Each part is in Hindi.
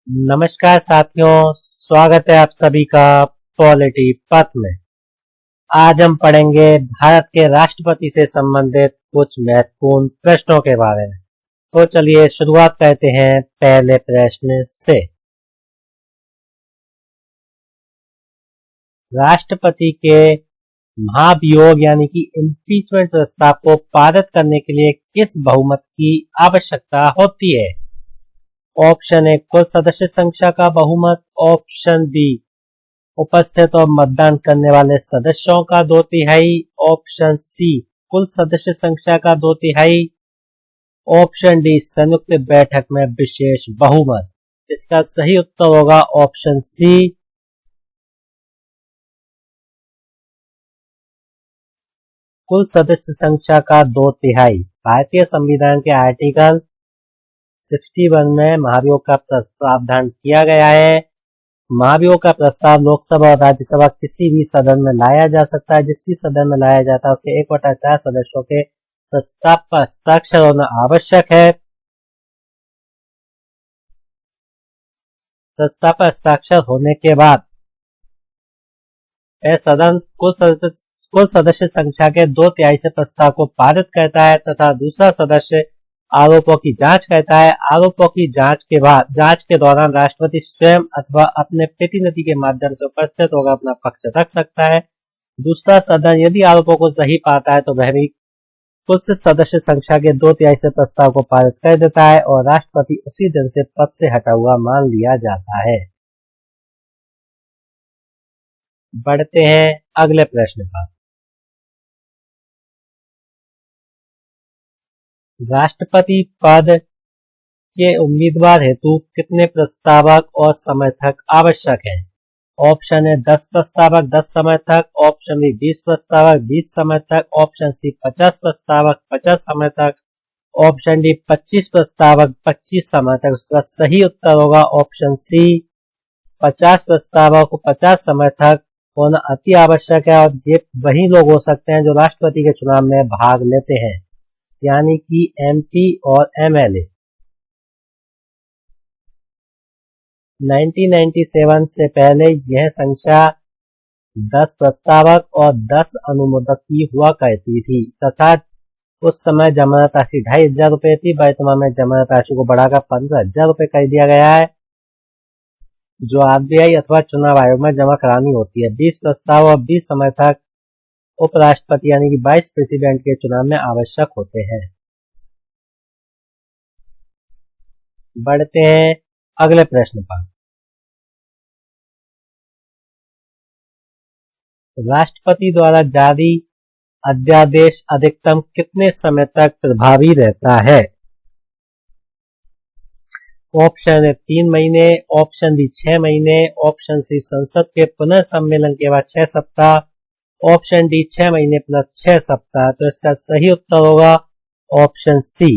नमस्कार साथियों, स्वागत है आप सभी का पॉलिटी पथ में। आज हम पढ़ेंगे भारत के राष्ट्रपति से संबंधित कुछ महत्वपूर्ण प्रश्नों के बारे में। तो चलिए शुरुआत करते हैं पहले प्रश्न से। राष्ट्रपति के महाभियोग यानी कि इम्पीचमेंट प्रस्ताव को पारित करने के लिए किस बहुमत की आवश्यकता होती है? ऑप्शन ए कुल सदस्य संख्या का बहुमत, ऑप्शन बी उपस्थित और मतदान करने वाले सदस्यों का 2/3, ऑप्शन सी कुल सदस्य संख्या का 2/3, ऑप्शन डी संयुक्त बैठक में विशेष बहुमत। इसका सही उत्तर होगा ऑप्शन सी कुल सदस्य संख्या का 2/3। भारतीय संविधान के आर्टिकल 61 में महाभियोग का प्रावधान किया गया है। महाभियोग का प्रस्ताव लोकसभा और राज्यसभा किसी भी सदन में लाया जा सकता है। जिस भी सदन में लाया जाता है उसके 1/4 सदस्यों के प्रस्ताव पर हस्ताक्षर होना आवश्यक है। प्रस्ताव पर हस्ताक्षर होने के बाद यह सदन कुल सदस्य संख्या के 2/3 से प्रस्ताव को पारित करता है तथा दूसरा सदस्य आरोपों की जांच करता है। आरोपों की जांच के दौरान राष्ट्रपति स्वयं अथवा अपने प्रतिनिधि के माध्यम से उपस्थित होकर अपना पक्ष रख सकता है। दूसरा सदन यदि आरोपों को सही पाता है तो वह भी कुल सदस्य संख्या के 2/3 से प्रस्ताव को पारित कर देता है और राष्ट्रपति उसी दिन से पद से हटा हुआ मान लिया जाता है। बढ़ते हैं अगले प्रश्न पर। राष्ट्रपति पद के उम्मीदवार हेतु कितने प्रस्तावक और समर्थक आवश्यक हैं? ऑप्शन ए 10 प्रस्तावक 10 समर्थक, ऑप्शन बी 20 प्रस्तावक 20 समर्थक, ऑप्शन सी 50 प्रस्तावक 50 समर्थक, ऑप्शन डी 25 प्रस्तावक 25 समर्थक। उसका सही उत्तर होगा ऑप्शन सी 50 प्रस्तावक और 50 समर्थक होना अति आवश्यक है। और ये वही लोग हो सकते हैं जो राष्ट्रपति के चुनाव में भाग लेते हैं, यानी कि एमपी और एमएलए। 1997 से पहले यह संख्या 10 प्रस्तावक और 10 अनुमोदक की हुआ करती थी तथा उस समय जमानत राशि 2500 रुपए थी। वर्तमान में जमानत राशि को बढ़ाकर 15,000 रुपए कर दिया गया है, जो आरबीआई अथवा चुनाव आयोग में जमा करानी होती है। 20 प्रस्ताव और 20 समर्थक उपराष्ट्रपति यानी कि वाइस प्रेसिडेंट के चुनाव में आवश्यक होते हैं। बढ़ते हैं अगले प्रश्न पर। राष्ट्रपति द्वारा जारी अध्यादेश अधिकतम कितने समय तक प्रभावी रहता है? ऑप्शन ए 3 महीने, ऑप्शन बी 6 महीने, ऑप्शन सी संसद के पुनर्सम्मेलन के बाद 6 सप्ताह, ऑप्शन डी 6 महीने प्लस 6 सप्ताह। तो इसका सही उत्तर होगा ऑप्शन सी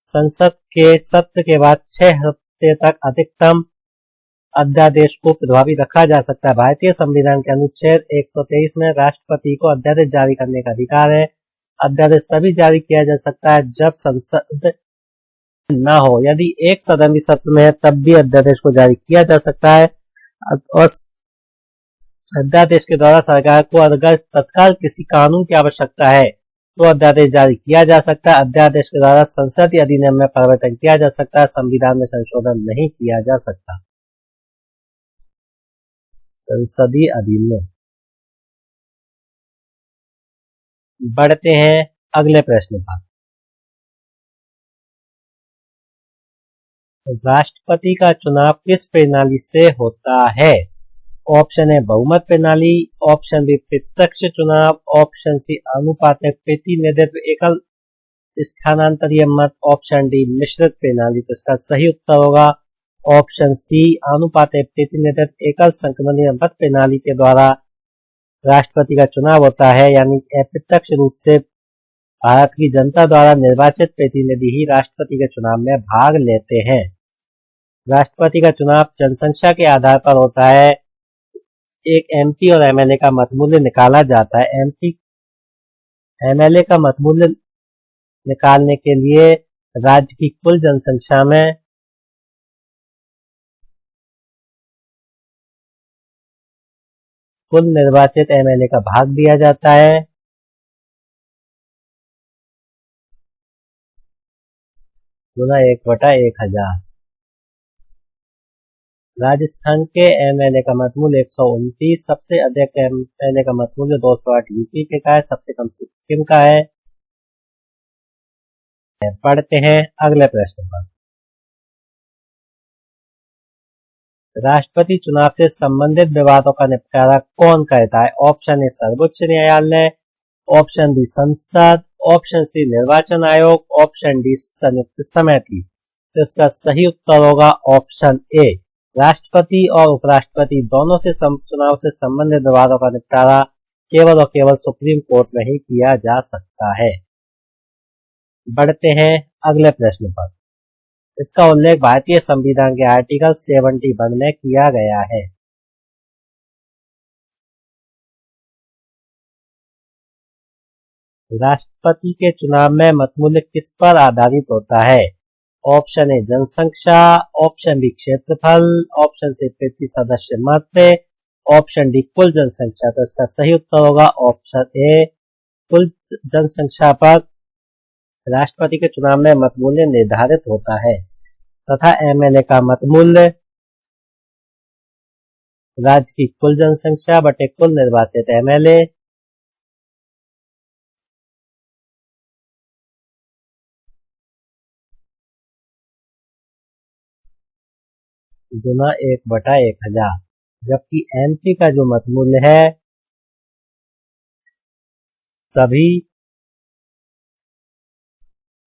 संसद के सत्र के बाद 6 हफ्ते तक अधिकतम अध्यादेश को प्रभावी रखा जा सकता है। भारतीय संविधान के अनुच्छेद 123 में राष्ट्रपति को अध्यादेश जारी करने का अधिकार है। अध्यादेश तभी जारी किया जा सकता है जब संसद ना हो। यदि एक सदन भी सत्र में है तब भी अध्यादेश को जारी किया जा सकता है। और अध्यादेश के द्वारा सरकार को अगर तत्काल किसी कानून की आवश्यकता है तो अध्यादेश जारी किया जा सकता है। अध्यादेश के द्वारा संसदीय अधिनियम में परिवर्तन किया जा सकता है, संविधान में संशोधन नहीं किया जा सकता। संसदीय अधिनियम। बढ़ते हैं अगले प्रश्न पर। राष्ट्रपति का चुनाव किस प्रणाली से होता है? ऑप्शन ए बहुमत प्रणाली, ऑप्शन बी प्रत्यक्ष चुनाव, ऑप्शन सी आनुपातिक प्रतिनिधित्व एकल स्थानांतरीय मत, ऑप्शन डी मिश्रित प्रणाली। तो इसका सही उत्तर होगा ऑप्शन सी आनुपातिक प्रतिनिधित्व एकल संक्रमणीय मत प्रणाली के द्वारा राष्ट्रपति का चुनाव होता है, यानी अप्रत्यक्ष रूप से भारत की जनता द्वारा निर्वाचित प्रतिनिधि ही राष्ट्रपति के चुनाव में भाग लेते हैं। राष्ट्रपति का चुनाव जनसंख्या के आधार पर होता है। एक एमपी और एमएलए का मतमूल्य निकाला जाता है। एमएलए का मतमूल्य निकालने के लिए राज्य की कुल जनसंख्या में कुल निर्वाचित एमएलए का भाग दिया जाता है। गुना 1/1000। राजस्थान के एमएलए का मतमूल्य 129, सबसे अधिक एमएलए का मतमूल्य 208 यूपी के का है, सबसे कम सिक्किम का है। पढ़ते हैं अगले प्रश्न पर। राष्ट्रपति चुनाव से संबंधित विवादों का निपटारा कौन करता है? ऑप्शन ए सर्वोच्च न्यायालय, ऑप्शन बी संसद, ऑप्शन सी निर्वाचन आयोग, ऑप्शन डी संयुक्त समिति। तो इसका सही उत्तर होगा ऑप्शन ए। राष्ट्रपति और उपराष्ट्रपति दोनों से चुनाव से संबंधित विवादों का निपटारा केवल और केवल सुप्रीम कोर्ट में ही किया जा सकता है। बढ़ते हैं अगले प्रश्न पर। इसका उल्लेख भारतीय संविधान के आर्टिकल 71 में किया गया है। राष्ट्रपति के चुनाव में मतमूल्य किस पर आधारित होता है? ऑप्शन ए जनसंख्या, ऑप्शन बी क्षेत्रफल, ऑप्शन सी प्रति सदस्य मत, ऑप्शन डी कुल जनसंख्या। तो इसका सही उत्तर होगा ऑप्शन ए, कुल जनसंख्या पर राष्ट्रपति के चुनाव में मतमूल्य निर्धारित होता है तथा एमएलए का मतमूल्य राज्य की कुल जनसंख्या बटे कुल निर्वाचित एमएलए गुना 1/1000। जबकि एमपी का जो मतमूल्य है सभी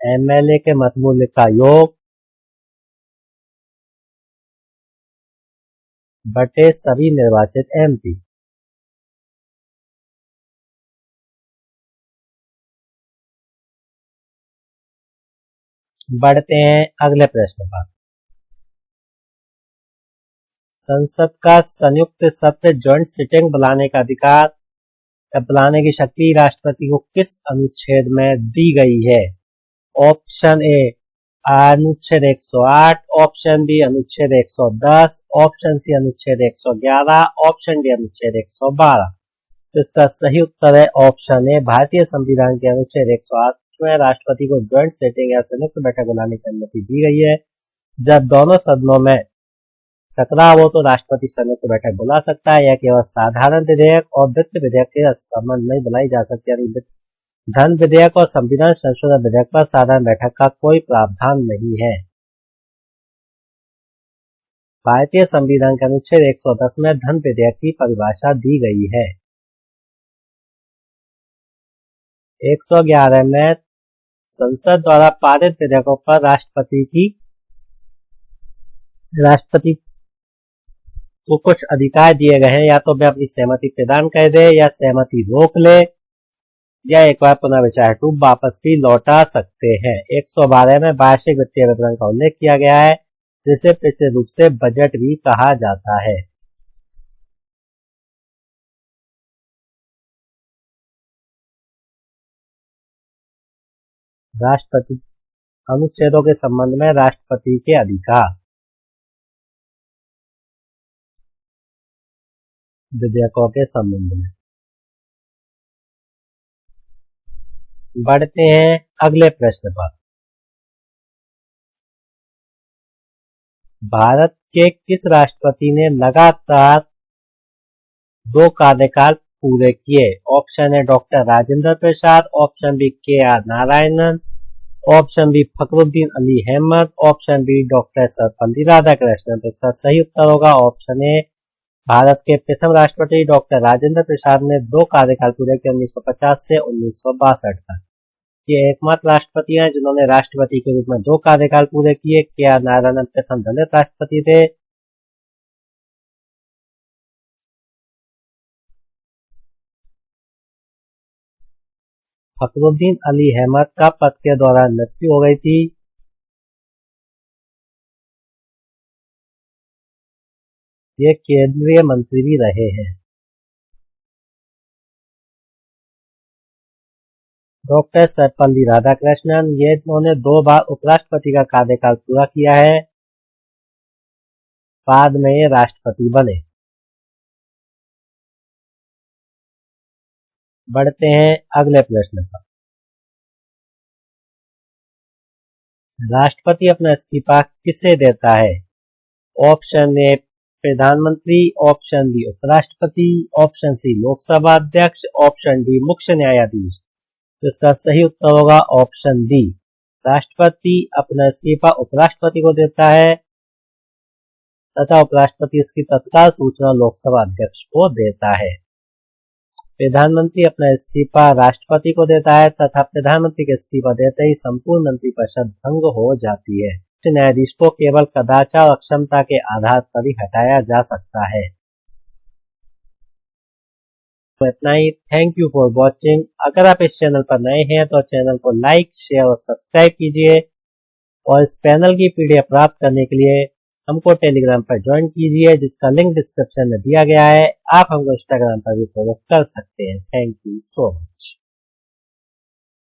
एमएलए के मतमूल्य का योग बटे सभी निर्वाचित एमपी। बढ़ते हैं अगले प्रश्न पर। संसद का संयुक्त सत्र जॉइंट सिटिंग बुलाने का अधिकार या बुलाने की शक्ति राष्ट्रपति को किस अनुच्छेद में दी गई है? ऑप्शन ए अनुच्छेद 108, ऑप्शन बी अनुच्छेद 110, ऑप्शन सी अनुच्छेद 111, ऑप्शन डी अनुच्छेद 112। तो इसका सही उत्तर है ऑप्शन ए। भारतीय संविधान के अनुच्छेद 108 में राष्ट्रपति को ज्वाइंट सिटिंग या संयुक्त बैठक बुलाने की अनुमति दी गई है। जब दोनों सदनों में टकराव हो तो राष्ट्रपति संयुक्त बैठक बुला सकता है। यह केवल साधारण विधेयक और वित्त विधेयक के संबंध में बुलाई जा सकती है। धन विधेयक और संविधान संशोधन विधेयक पर साधारण बैठक का कोई प्रावधान नहीं है। भारतीय संविधान के अनुच्छेद 110 में धन विधेयक की परिभाषा दी गई है। 111 में संसद द्वारा पारित विधेयकों पर राष्ट्रपति को कुछ अधिकार दिए गए हैं। या तो वे अपनी सहमति प्रदान कर दे या सहमति रोक ले या एक बार पुनः विचार टू वापस भी लौटा सकते हैं। 112 में वार्षिक वित्तीय विवरण का उल्लेख किया गया है जिसे पिछले रूप से बजट भी कहा जाता है। राष्ट्रपति अनुच्छेदों के संबंध में राष्ट्रपति के अधिकार विधेयकों के संबंध में। बढ़ते हैं अगले प्रश्न पर। भारत के किस राष्ट्रपति ने लगातार 2 कार्यकाल पूरे किए? Option A doctor Rajendra Prasad, option B KR Narayanan, option B Fakhruddin Ali Ahmed, option B doctor Sarvepalli Radhakrishnan. तो इसका सही उत्तर होगा ऑप्शन ए। भारत के प्रथम राष्ट्रपति डॉक्टर राजेंद्र प्रसाद ने 2 कार्यकाल पूरे किए 1950 से 1962 तक। ये एकमात्र राष्ट्रपति हैं जिन्होंने राष्ट्रपति के रूप में 2 कार्यकाल पूरे किए। KR नारायणन प्रथम दलित राष्ट्रपति थे। फखरुद्दीन अली अहमद का पद के दौरान मृत्यु हो गई थी। ये केंद्रीय मंत्री भी रहे हैं। डॉक्टर सर्वपल्ली राधाकृष्णन ये उन्होंने 2 बार उपराष्ट्रपति का कार्यकाल पूरा किया है। बाद में ये राष्ट्रपति बने। बढ़ते हैं अगले प्रश्न पर। राष्ट्रपति अपना इस्तीफा किसे देता है? ऑप्शन ए प्रधानमंत्री, ऑप्शन बी उपराष्ट्रपति, ऑप्शन सी लोकसभा अध्यक्ष, ऑप्शन डी मुख्य न्यायाधीश। तो इसका सही उत्तर होगा ऑप्शन डी। राष्ट्रपति अपना इस्तीफा उपराष्ट्रपति को देता है तथा उपराष्ट्रपति इसकी तत्काल सूचना लोकसभा अध्यक्ष को देता है। प्रधानमंत्री अपना इस्तीफा राष्ट्रपति को देता है तथा प्रधानमंत्री के इस्तीफा देते ही संपूर्ण मंत्रिपरिषद भंग हो जाती है। न्यायाधीश को केवल कदाचार और अक्षमता के आधार पर ही हटाया जा सकता है। तो इतना ही। Thank you for watching. अगर आप इस चैनल पर नए हैं तो चैनल को लाइक, शेयर और सब्सक्राइब कीजिए और इस पैनल की पीडीएफ प्राप्त करने के लिए हमको टेलीग्राम पर ज्वाइन कीजिए, जिसका लिंक डिस्क्रिप्शन में दिया गया है। आप हमको इंस्टाग्राम पर भी फॉलो कर सकते हैं। Thank you so much.